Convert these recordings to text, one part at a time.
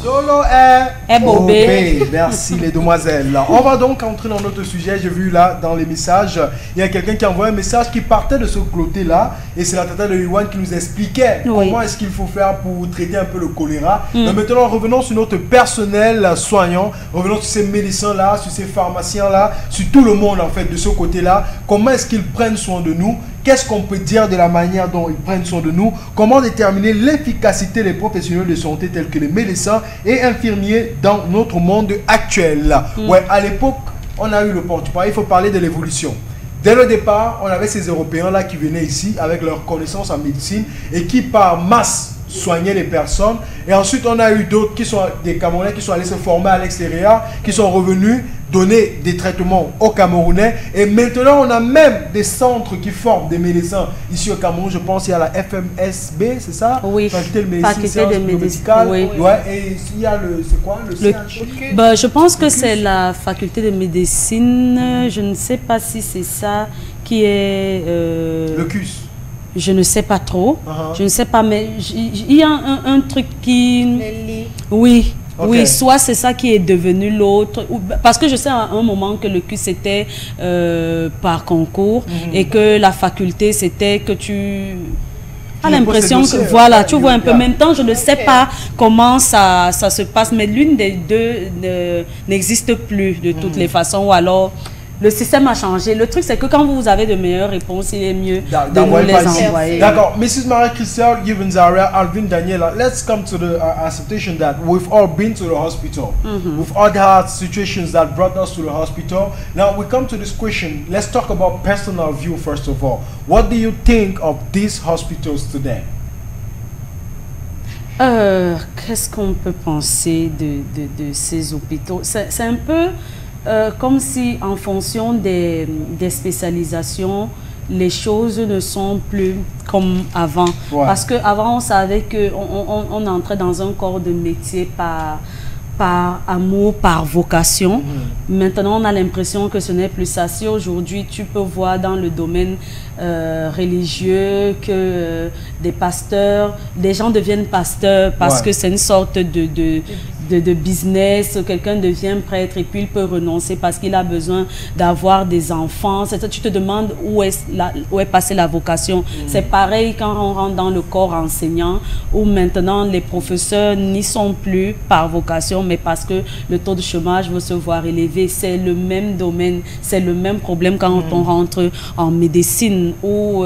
Solo est bobé. Merci les demoiselles. On va donc entrer dans notre sujet. J'ai vu là dans les messages, il y a quelqu'un qui a envoyé un message qui partait de ce côté-là. Et c'est la tata de Yuan qui nous expliquait comment est-ce qu'il faut faire pour traiter un peu le choléra. Mais maintenant, revenons sur notre personnel soignant. Revenons sur ces médecins-là, sur ces pharmaciens-là, sur tout le monde en fait de ce côté-là. Comment est-ce qu'ils prennent soin de nous? Qu'est-ce qu'on peut dire de la manière dont ils prennent soin de nous? Comment déterminer l'efficacité des professionnels de santé tels que les médecins et infirmiers dans notre monde actuel? Ouais, à l'époque, on a eu le porte-parole. Il faut parler de l'évolution. Dès le départ, on avait ces Européens-là qui venaient ici avec leurs connaissances en médecine et qui par masse soignaient les personnes. Et ensuite, on a eu d'autres qui sont des Camerounais qui sont allés se former à l'extérieur, qui sont revenus donner des traitements aux Camerounais. Et maintenant, on a même des centres qui forment des médecins ici au Cameroun. Je pense qu'il y a la FMSB, c'est ça? Oui. Faculté de médecine, de médecine. Oui. Ouais, et il y a le, c'est quoi? Le CH? Bah, je pense que c'est la faculté de médecine. Je ne sais pas si c'est ça qui est... Le CUS. Je ne sais pas trop. Je ne sais pas, mais il y a un truc qui... Oui. Okay. Oui, soit c'est ça qui est devenu l'autre. Parce que je sais à un moment que le CUS c'était par concours et que la faculté c'était que tu as l'impression que voilà, tu vois un peu. En même temps, je ne sais pas comment ça se passe, mais l'une des deux n'existe plus de toutes les façons, ou alors le système a changé. Le truc, c'est que quand vous avez de meilleures réponses, il est mieux de nous les envoyer. D'accord. Mrs. Marie-Christelle Givenzaria, Alvin Daniela, let's come to the acceptation that we've all been to the hospital. We've all had situations that brought us to the hospital. Now, we come to this question. Let's talk about personal view, first of all. What do you think of these hospitals today? Qu'est-ce qu'on peut penser de ces hôpitaux? C'est un peu... comme si en fonction des spécialisations, les choses ne sont plus comme avant. Parce qu'avant, on savait qu'on entrait dans un corps de métier par amour, par vocation. Maintenant, on a l'impression que ce n'est plus ça. Si aujourd'hui, tu peux voir dans le domaine religieux que des pasteurs, des gens deviennent pasteurs parce que c'est une sorte de business, quelqu'un devient prêtre et puis il peut renoncer parce qu'il a besoin d'avoir des enfants. Tu te demandes où est passée la vocation. C'est pareil quand on rentre dans le corps enseignant où maintenant les professeurs n'y sont plus par vocation mais parce que le taux de chômage veut se voir élevé. C'est le même domaine, c'est le même problème quand on rentre en médecine où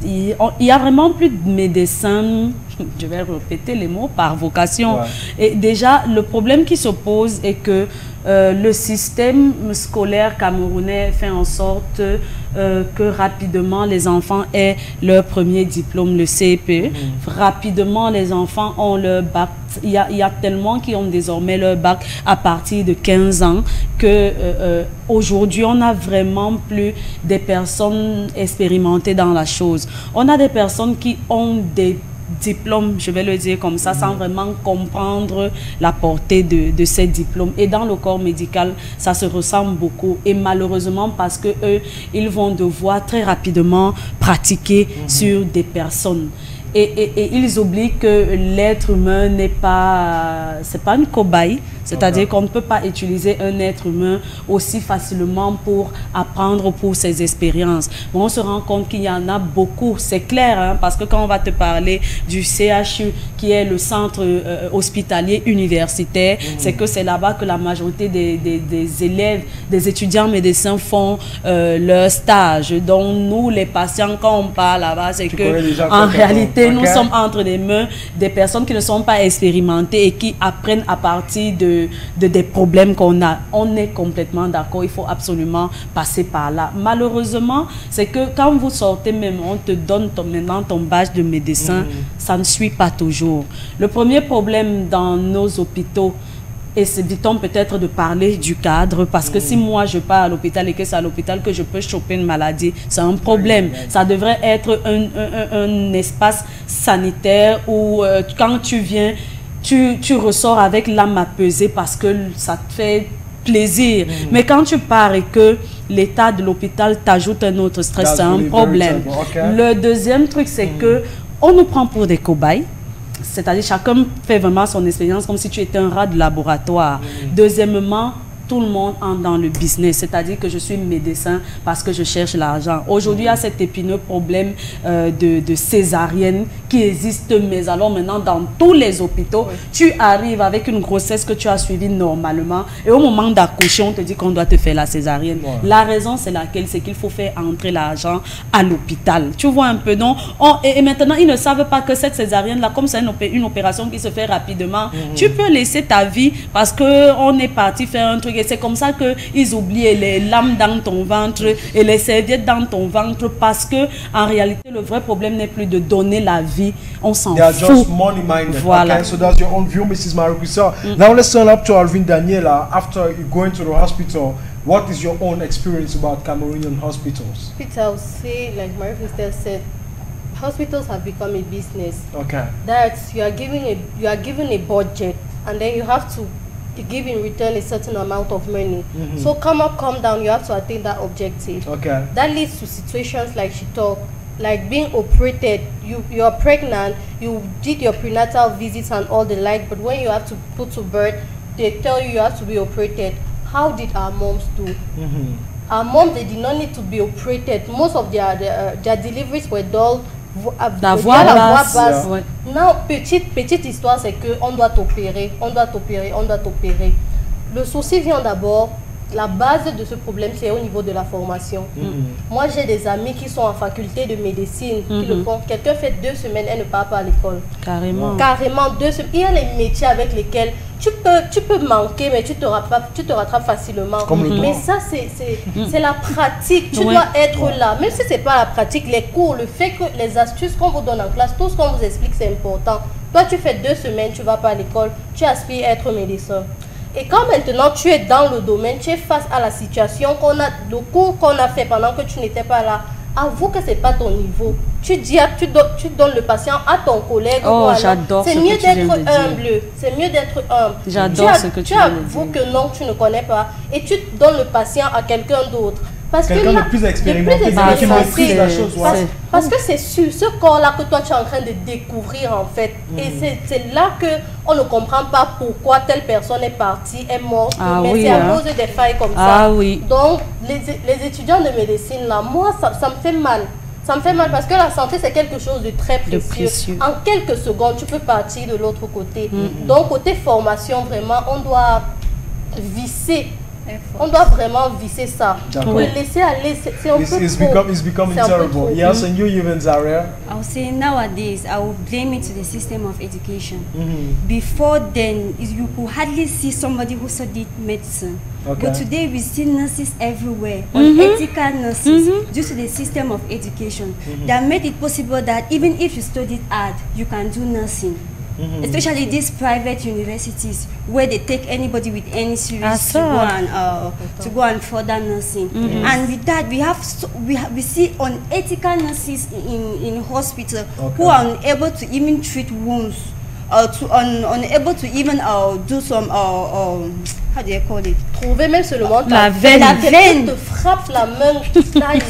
il y a vraiment plus de médecins, je vais répéter les mots, par vocation. Et déjà, le problème qui se pose est que le système scolaire camerounais fait en sorte que rapidement les enfants aient leur premier diplôme, le CEPE. Rapidement, les enfants ont leur bac. Il y a tellement qui ont désormais leur bac à partir de 15 ans que aujourd'hui, on n'a vraiment plus des personnes expérimentées dans la chose. On a des personnes qui ont des diplômes, je vais le dire comme ça, sans vraiment comprendre la portée de ces diplômes. Et dans le corps médical, ça se ressemble beaucoup. Et malheureusement, parce que eux, ils vont devoir très rapidement pratiquer sur des personnes. Et ils oublient que l'être humain n'est pas, c'est pas une cobaye, c'est-à-dire qu'on ne peut pas utiliser un être humain aussi facilement pour apprendre pour ses expériences. Mais on se rend compte qu'il y en a beaucoup, c'est clair, hein, parce que quand on va te parler du CHU, qui est le centre hospitalier universitaire, c'est que c'est là-bas que la majorité des élèves, des étudiants médecins font leur stage. Donc nous, les patients, quand on parle là-bas, c'est que en réalité, nous sommes entre les mains des personnes qui ne sont pas expérimentées et qui apprennent à partir des problèmes qu'on a. On est complètement d'accord, il faut absolument passer par là. Malheureusement, c'est que quand vous sortez même, on te donne maintenant ton badge de médecin, ça ne suit pas toujours. Le premier problème dans nos hôpitaux, et évitons peut-être de parler du cadre, parce que si moi je pars à l'hôpital et que c'est à l'hôpital que je peux choper une maladie, c'est un problème. Ça devrait être un espace sanitaire où quand tu viens, tu ressors avec l'âme apaisée parce que ça te fait plaisir. Mais quand tu pars et que l'état de l'hôpital t'ajoute un autre stress, c'est un problème. Le deuxième truc, c'est que on nous prend pour des cobayes. c'est-à-dire chacun fait vraiment son expérience comme si tu étais un rat de laboratoire. Deuxièmement, tout le monde entre dans le business, c'est-à-dire que je suis médecin parce que je cherche l'argent. Aujourd'hui, il y a cet épineux problème de césarienne qui existe, mais alors maintenant dans tous les hôpitaux, tu arrives avec une grossesse que tu as suivie normalement et au moment d'accoucher, on te dit qu'on doit te faire la césarienne. La raison, c'est laquelle? C'est qu'il faut faire entrer l'argent à l'hôpital. Tu vois un peu, non? Et maintenant, ils ne savent pas que cette césarienne-là, comme c'est une opération qui se fait rapidement, tu peux laisser ta vie parce qu'on est parti faire un truc. Et c'est comme ça qu'ils oublient les lames dans ton ventre et les serviettes dans ton ventre parce que en réalité, le vrai problème n'est plus de donner la vie. On s'en fout. They are just money minded. Voilà. Okay, so that's your own view, Mrs. Marikusa. Now let's turn up to Alvin Daniela. After you go into the hospital, what is your own experience about Cameroonian hospitals? Peter, I would say, like Marikusa said, hospitals have become a business. Okay. That you are given a budget, and then you have to give in return a certain amount of money. So come up, come down, you have to attain that objective. Okay. That leads to situations like she talked, like being operated. You're pregnant, you did your prenatal visits and all the like, but when you have to put to birth, they tell you have to be operated. How did our moms do? Our moms, they did not need to be operated. Most of their deliveries were done la voix basse. Non, petite histoire, c'est que on doit t'opérer, on doit t'opérer, on doit t'opérer. Le souci vient d'abord, la base de ce problème, c'est au niveau de la formation. Moi, j'ai des amis qui sont en faculté de médecine, qui le font. Quelqu'un fait 2 semaines, elle ne part pas à l'école. Carrément. Carrément, 2 semaines. Il y a les métiers avec lesquels tu peux manquer, mais tu te rattrapes facilement. Mais ça, c'est la pratique. Tu dois être là. Même si ce n'est pas la pratique, les cours, le fait que les astuces qu'on vous donne en classe, tout ce qu'on vous explique, c'est important. Toi, tu fais 2 semaines, tu ne vas pas à l'école, tu aspires à être médecin. Et quand maintenant tu es dans le domaine, tu es face à la situation le cours qu'on a fait pendant que tu n'étais pas là, avoue que ce n'est pas ton niveau. Tu donnes le patient à ton collègue. Oh, j'adore. C'est mieux d'être humble. C'est mieux d'être humble. J'adore ce que tu viens de dire. Tu avoues que non, tu ne connais pas et tu donnes le patient à quelqu'un d'autre. Quelqu'un de plus expérimenté, qui maîtrise la chose. Parce que c'est sur ce corps-là que toi tu es en train de découvrir en fait. Et c'est là qu'on ne comprend pas pourquoi telle personne est partie, est morte. Mais c'est à cause des failles comme ça. Donc les étudiants de médecine là, moi ça me fait mal. Ça me fait mal parce que la santé c'est quelque chose de très précieux. En quelques secondes tu peux partir de l'autre côté. Donc côté formation vraiment on doit visser. On doit vraiment visser ça. Le laisser aller, c'est un peu trop. It's becoming terrible. Yes, and you even, Zaria? I would say nowadays, I would blame it to the system of education. Before then, you could hardly see somebody who studied medicine. But today we see nurses everywhere, unethical nurses, due to the system of education that made it possible that even if you studied art, you can do nursing. Especially these private universities where they take anybody with any serious to go and further nursing. And with that, we see unethical nurses in hospital who are unable to even treat wounds, unable to even do some how do you call it? Trouver même seulement la veine. Te frappe la main.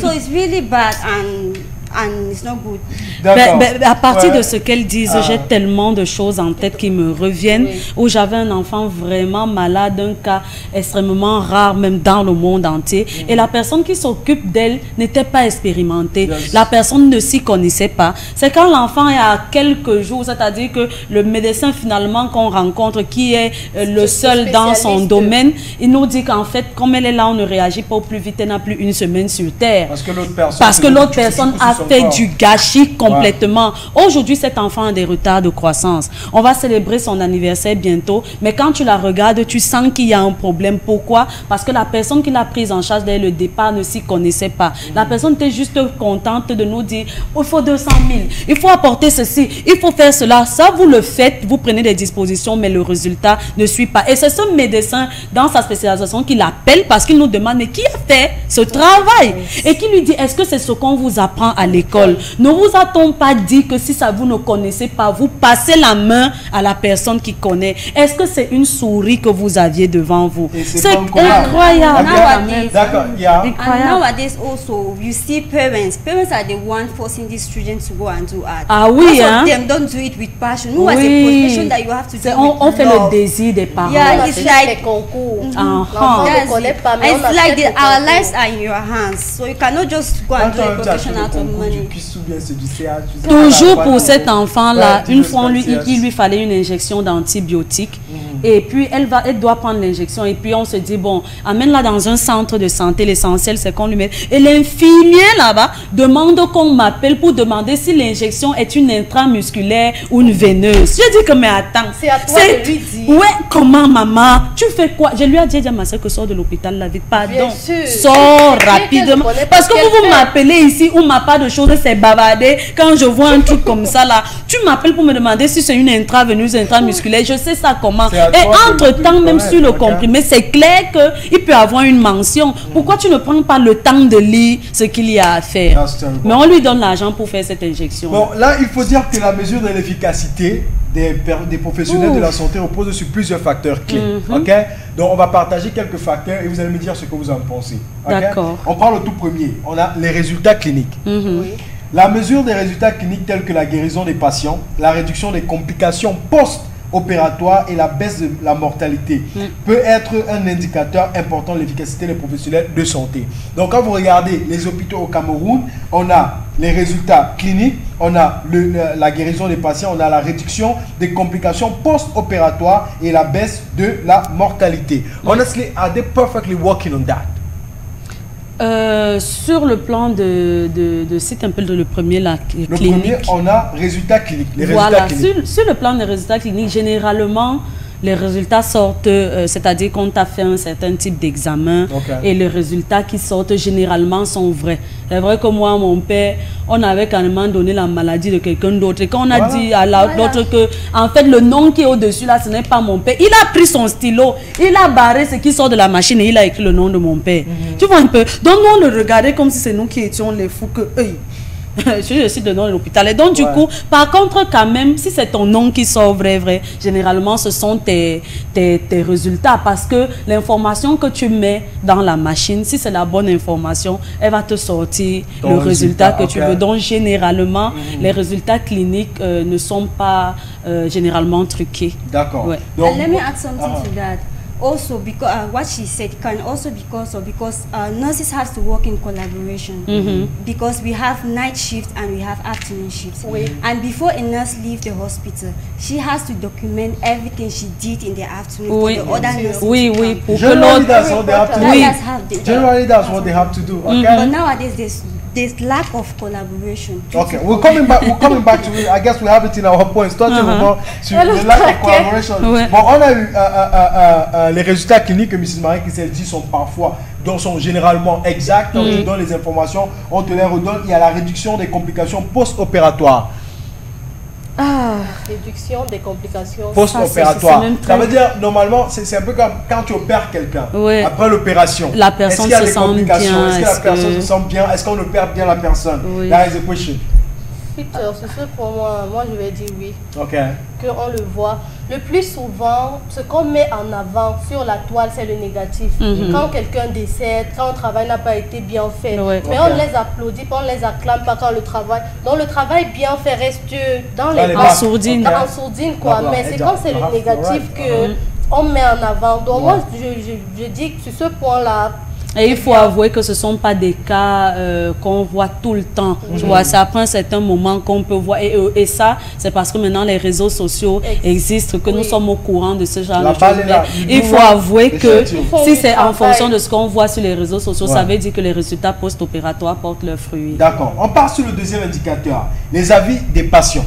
So it's really bad and it's not good. À partir de ce qu'elles disent, j'ai tellement de choses en tête qui me reviennent, où j'avais un enfant vraiment malade, un cas extrêmement rare même dans le monde entier, et la personne qui s'occupe d'elle n'était pas expérimentée, la personne ne s'y connaissait pas. C'est quand l'enfant est à quelques jours, c'est-à-dire que le médecin finalement qu'on rencontre, qui est le seul dans son domaine, il nous dit qu'en fait, comme elle est là, on ne réagit pas au plus vite, elle n'a plus 1 semaine sur Terre. Parce que l'autre personne a fait du gâchis complètement. Aujourd'hui, cet enfant a des retards de croissance. On va célébrer son anniversaire bientôt, mais quand tu la regardes, tu sens qu'il y a un problème. Pourquoi? Parce que la personne qui l'a prise en charge dès le départ ne s'y connaissait pas. La personne était juste contente de nous dire, il faut 200 000, il faut apporter ceci, il faut faire cela. Ça, vous le faites, vous prenez des dispositions, mais le résultat ne suit pas. Et c'est ce médecin, dans sa spécialisation, qui l'appelle parce qu'il nous demande, mais qui a fait ce travail? Et qui lui dit, est-ce que c'est ce qu'on vous apprend à l'école. Ne vous a-t-on pas dit que si ça vous ne connaissez pas, vous passez la main à la personne qui connaît? Est-ce que c'est une souris que vous aviez devant vous? C'est incroyable. D'accord. And nowadays also, you see parents are the ones forcing these children to go and do art. Ah oui, hein? Them don't do it with passion. Who was a profession that you have to do on fait le désir des parents. Yeah, it's like concours. It's like our lives are in your hands, so you cannot just go and do a profession out of money. Toujours pour cet enfant-là, une fois il lui fallait une injection d'antibiotiques. Et puis elle doit prendre l'injection et puis on se dit bon, amène-la dans un centre de santé, l'essentiel c'est qu'on lui mette. Et l'infirmier là-bas demande qu'on m'appelle pour demander si l'injection est une intramusculaire ou une veineuse. Je dis que mais attends, c'est à toi de lui dire. Ouais, comment maman, tu fais quoi? Je lui ai dit à ma soeur que sort de l'hôpital là vite, pardon, sors rapidement. Parce que vous m'appelez ici, on m'a pas de choses, c'est bavarder. Quand je vois un truc comme ça là, tu m'appelles pour me demander si c'est une intraveineuse, intramusculaire, je sais ça comment. Et entre-temps, même sur le comprimé, c'est clair qu'il peut avoir une mention. Pourquoi tu ne prends pas le temps de lire ce qu'il y a à faire? Mais on lui donne l'argent pour faire cette injection. Bon, là, il faut dire que la mesure de l'efficacité des professionnels de la santé repose sur plusieurs facteurs clés. Ok? Donc, on va partager quelques facteurs et vous allez me dire ce que vous en pensez. Okay? D'accord. On parle au tout premier. On a les résultats cliniques. Oui. La mesure des résultats cliniques tels que la guérison des patients, la réduction des complications post-opératoires et la baisse de la mortalité peut être un indicateur important de l'efficacité des professionnels de santé. Donc quand vous regardez les hôpitaux au Cameroun, on a les résultats cliniques, on a la guérison des patients, on a la réduction des complications post-opératoires et la baisse de la mortalité. Honestly, are they perfectly working on that? Sur le plan de cite un peu le premier, la clinique. Le premier, on a résultats cliniques. Voilà, sur le plan des résultats cliniques, généralement, les résultats sortent, c'est-à-dire qu'on t'a fait un certain type d'examen et les résultats qui sortent généralement sont vrais. C'est vrai que moi, mon père, on avait carrément donné la maladie de quelqu'un d'autre. Et quand on a dit à l'autre que, en fait, le nom qui est au-dessus là, ce n'est pas mon père, il a pris son stylo, il a barré ce qui sort de la machine et il a écrit le nom de mon père. Tu vois un peu? Donc, nous, on le regardait comme si c'est nous qui étions les fous que eux. Je cite le nom de l'hôpital. Et donc, du coup, par contre, quand même, si c'est ton nom qui sort vrai, généralement, ce sont tes résultats. Parce que l'information que tu mets dans la machine, si c'est la bonne information, elle va te sortir le résultat que tu veux. Donc, généralement, les résultats cliniques ne sont pas généralement truqués. D'accord. Ouais. Let me add something to that. Also, because what she said can also because nurses have to work in collaboration because we have night shifts and we have afternoon shifts. And before a nurse leaves the hospital, she has to document everything she did in the afternoon for the other nurses. Generally, that's what they have to do. Generally, that's what they have to do. Okay. But nowadays, there's lack of collaboration. Okay, we're coming back to it. I guess we have it in our points. Sur le lack of collaboration. Bon, on a eu les résultats cliniques que Mrs. Marie Christelle dit sont sont généralement exacts. On te donne les informations, on te les redonne. Il y a la réduction des complications post-opératoires. Réduction des complications post-opératoires. Ça veut dire, normalement, c'est un peu comme quand tu opères quelqu'un. Après l'opération, la personne se sent bien. Est-ce que la personne se sent bien? Est-ce qu'on opère bien la personne? That is a question. Peter, c'est sûr pour moi je vais dire oui. Ok. Qu'on le voit. Le plus souvent, ce qu'on met en avant sur la toile, c'est le négatif. Quand quelqu'un décède, quand le travail n'a pas été bien fait. Mais on les applaudit, on les acclame pas quand le travail. Donc le travail bien fait reste dans en sourdine. En sourdine, quoi. Mais c'est quand c'est le négatif qu'on met en avant. Donc moi, je dis que sur ce point-là, et il faut avouer que ce ne sont pas des cas qu'on voit tout le temps. Tu vois, c'est après un certain moment qu'on peut voir. Et ça, c'est parce que maintenant les réseaux sociaux existent, que nous sommes au courant de ce genre de choses. Il faut avouer que si c'est en fonction de ce qu'on voit sur les réseaux sociaux, ça veut dire que les résultats post-opératoires portent leurs fruits. D'accord. On part sur le deuxième indicateur, les avis des patients.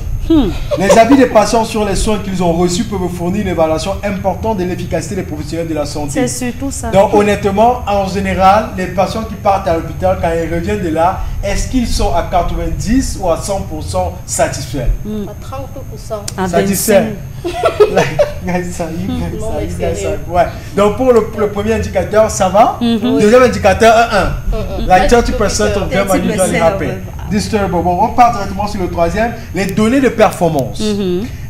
Les avis des patients sur les soins qu'ils ont reçus peuvent fournir une évaluation importante de l'efficacité des professionnels de la santé. C'est surtout ça. Donc honnêtement, en général, les patients qui partent à l'hôpital, quand ils reviennent de là, est-ce qu'ils sont à 90 ou à 100% satisfaits? À 30%. Satisfaits. Donc pour le premier indicateur, ça va. Deuxième indicateur, 1. Like 30% of them are usually happy. Disturbable. Bon, on part directement sur le troisième, les données de performance.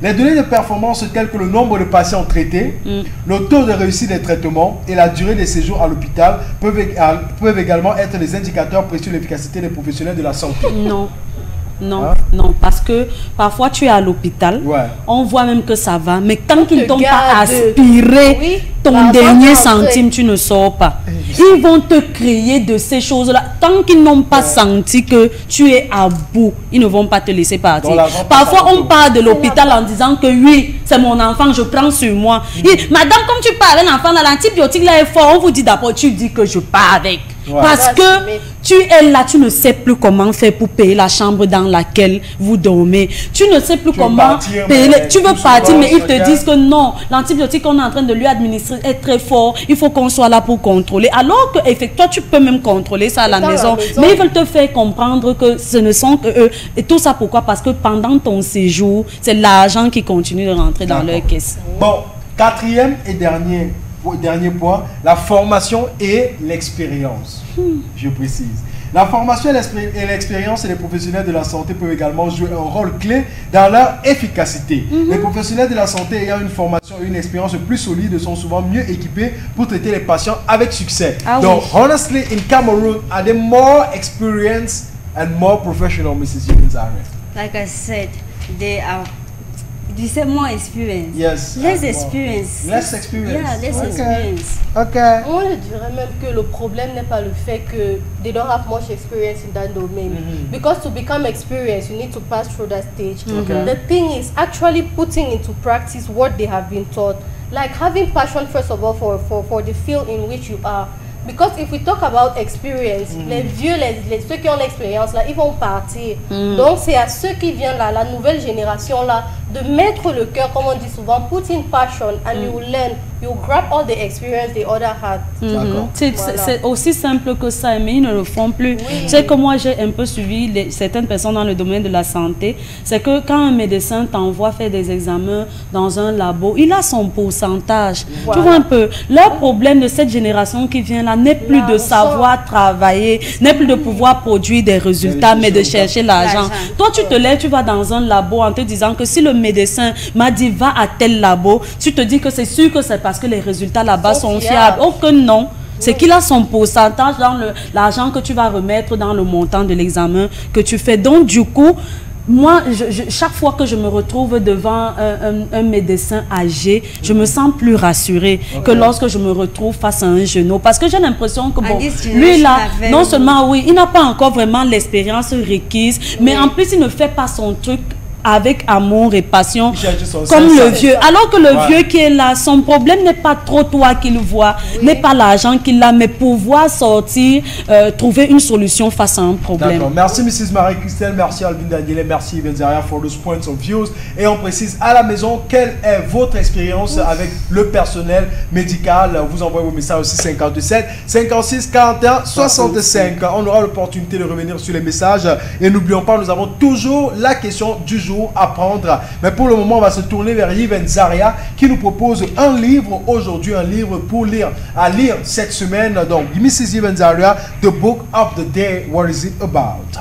Les données de performance telles que le nombre de patients traités, le taux de réussite des traitements et la durée des séjours à l'hôpital peuvent également être des indicateurs précieux de l'efficacité des professionnels de la santé. Non. Non, non, parce que parfois tu es à l'hôpital, on voit même que ça va, mais tant qu'ils t'ont pas aspiré ton dernier centime, tu ne sors pas. Ils vont te créer de ces choses-là. Tant qu'ils n'ont pas senti que tu es à bout, ils ne vont pas te laisser partir. Parfois, on part de l'hôpital en disant que oui, c'est mon enfant, je prends sur moi. Et, madame, comme tu parles d'un enfant, l'antibiotique là est fort, on vous dit d'abord, tu dis que je pars avec. Parce que tu es là, tu ne sais plus comment faire pour payer la chambre dans laquelle vous dormez. Tu ne sais plus comment payer. Tu veux partir, mais ils te disent que non, l'antibiotique qu'on est en train de lui administrer est très fort. Il faut qu'on soit là pour contrôler. Alors que, effectivement, toi, tu peux même contrôler ça à la maison. Mais ils veulent te faire comprendre que ce ne sont que eux. Et tout ça, pourquoi? Parce que pendant ton séjour, c'est l'argent qui continue de rentrer dans leur caisse. Bon, quatrième et dernier point, la formation et l'expérience. Je précise. La formation et l'expérience et les professionnels de la santé peuvent également jouer un rôle clé dans leur efficacité. Les professionnels de la santé ayant une formation et une expérience plus solide sont souvent mieux équipés pour traiter les patients avec succès. Donc, honestly, in Cameroon, are they more experienced and more professional, Mrs. Yunzare? Like I said, they are. You said more experience. Yes. Less experience. Less experience. Yeah, less experience. Okay. Moi, je dirais même que le problème n'est pas le fait que they don't have much experience in that domain. Because to become experienced, you need to pass through that stage. The thing is actually putting into practice what they have been taught. Like having passion, first of all, for the field in which you are. Because if we talk about experience, les vieux, ceux qui ont l'expérience là, ils vont partir. Donc c'est à ceux qui viennent là, la nouvelle génération là, de mettre le cœur, comme on dit souvent, put in passion and you learn, you grab all the experience the other had. C'est aussi simple que ça, mais ils ne le font plus. C'est que moi j'ai un peu suivi certaines personnes dans le domaine de la santé. C'est que quand un médecin t'envoie faire des examens dans un labo, il a son pourcentage. Tu vois un peu, leur problème de cette génération qui vient là n'est plus de savoir travailler, n'est plus de pouvoir produire des résultats, mais de chercher l'argent. Toi tu te lèves, tu vas dans un labo en te disant que si le médecin m'a dit va à tel labo, tu te dis que c'est sûr que c'est parce que les résultats là-bas sont fiables. Oh que non, c'est qu'il a son pourcentage dans l'argent que tu vas remettre dans le montant de l'examen que tu fais. Donc du coup, moi, chaque fois que je me retrouve devant un médecin âgé, je me sens plus rassurée que lorsque je me retrouve face à un genou. Parce que j'ai l'impression que bon, lui là, non seulement oui, il n'a pas encore vraiment l'expérience requise, mais en plus il ne fait pas son truc avec amour et passion comme le vieux. Alors que le vieux qui est là, son problème n'est pas trop toi qu'il voit, n'est pas l'argent qu'il a, mais pouvoir sortir, trouver une solution face à un problème. Merci Mrs. Marie-Christelle, merci Alvin Daniele, merci Yvenzaria for those points of views. Et on précise à la maison, quelle est votre expérience avec le personnel médical? Vous envoyez vos messages aussi 57 56 41 65. On aura l'opportunité de revenir sur les messages. Et n'oublions pas, nous avons toujours la question du jour à prendre. Mais pour le moment, on va se tourner vers Yvenzaria qui nous propose un livre aujourd'hui, un livre pour lire, à lire cette semaine. Donc, Mrs. Yvenzaria, the book of the day, what is it about?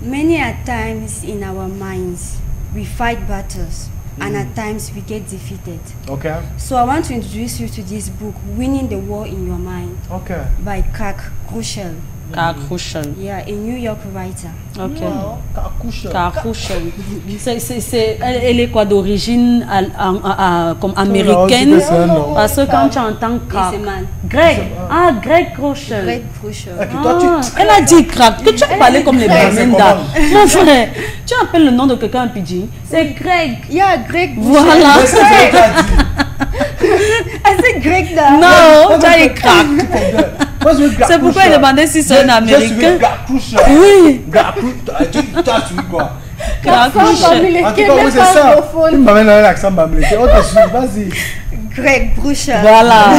Many a times in our minds, we fight battles. And at times we get defeated. Okay. So I want to introduce you to this book, Winning the War in Your Mind. Okay. By Karl Kruschel. Karl Kruschel. Yeah, a New York writer. Ok. Wow. Karl Kruschel. Elle est quoi d'origine comme américaine? Parce que quand tu entends Greg, Greg Kruschel. Greg Kruschel. Elle a dit crack. Que tu as parlé comme les Bamenda. Mon frère, tu appelles le nom de quelqu'un en pidgin. C'est Greg. Yeah, Greg. Voilà. I said Greg là. Non, tu as dit crack. C'est pourquoi il demandait si c'est un américain. Oui. Tu as suivi quoi? En tout cas, oui, c'est ça. Il m'amène avec l'accent bamileke. Vas-y. Greg Kruschel. Voilà.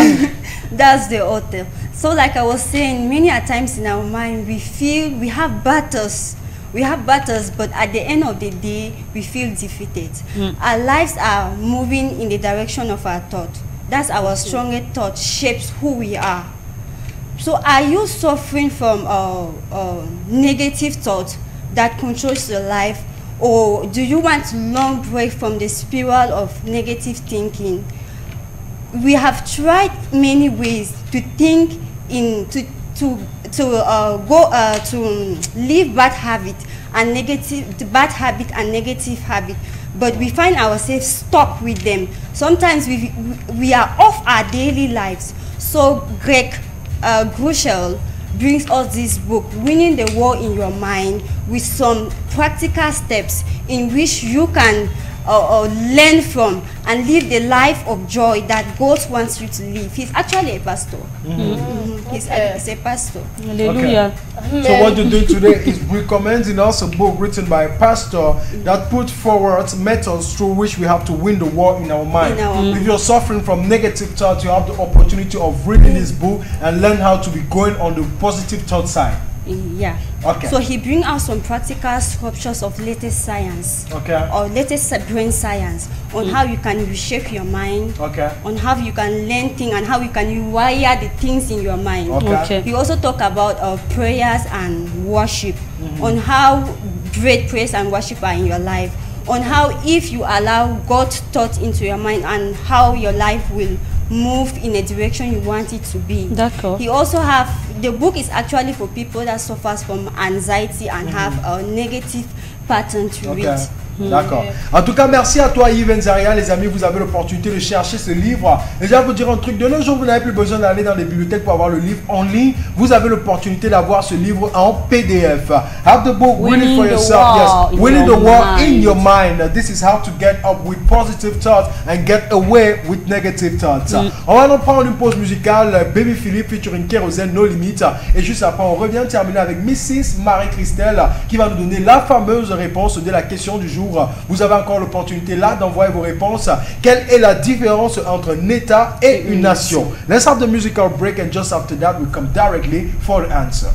That's the author. So like I was saying, many a times in our mind, we feel we have battles. We have battles, but at the end of the day, we feel defeated. Our lives are moving in the direction of our thought. That's our strongest thought shapes who we are. So are you suffering from negative thoughts that controls your life, or do you want to long break from the spiral of negative thinking? We have tried many ways to think to leave bad habit and negative habit, but we find ourselves stuck with them. Sometimes we are off our daily lives. So Greg Gruschel brings us this book, Winning the War in Your Mind, with some practical steps in which you can learn from and live the life of joy that God wants you to live. He's actually a pastor. He's a pastor. Hallelujah. Okay. So what you're doing today is recommending us a book written by a pastor that put forward methods through which we have to win the war in our mind. If you're suffering from negative thoughts, you have the opportunity of reading this book and learn how to be going on the positive thought side. Yeah. Okay. So he brings out some practical sculptures of latest science, or latest brain science, on how you can reshape your mind, on how you can learn things and how you can rewire the things in your mind. He also talk about prayers and worship, on how great praise and worship are in your life, on how if you allow God's thought into your mind and how your life will move in a direction you want it to be. He also have, the book is actually for people that suffers from anxiety and have a negative pattern to it. D'accord. En tout cas, merci à toi Yves Nzaria, les amis, vous avez l'opportunité de chercher ce livre. Et je vais vous dire un truc, de nos jours, vous n'avez plus besoin d'aller dans les bibliothèques pour avoir le livre en ligne. Vous avez l'opportunité d'avoir ce livre en PDF. Have the book, Winning for yourself. Yes, Winning the War in your mind. This is how to get up with positive thoughts and get away with negative thoughts. On va donc prendre une pause musicale, Baby Philippe featuring Kérosène, No Limit. Et juste après, on revient terminer avec Mrs. Marie-Christelle qui va nous donner la fameuse réponse de la question du jour. Vous avez encore l'opportunité là d'envoyer vos réponses. Quelle est la différence entre un État et une nation? Let's have the musical break and just after that we come directly for the answer.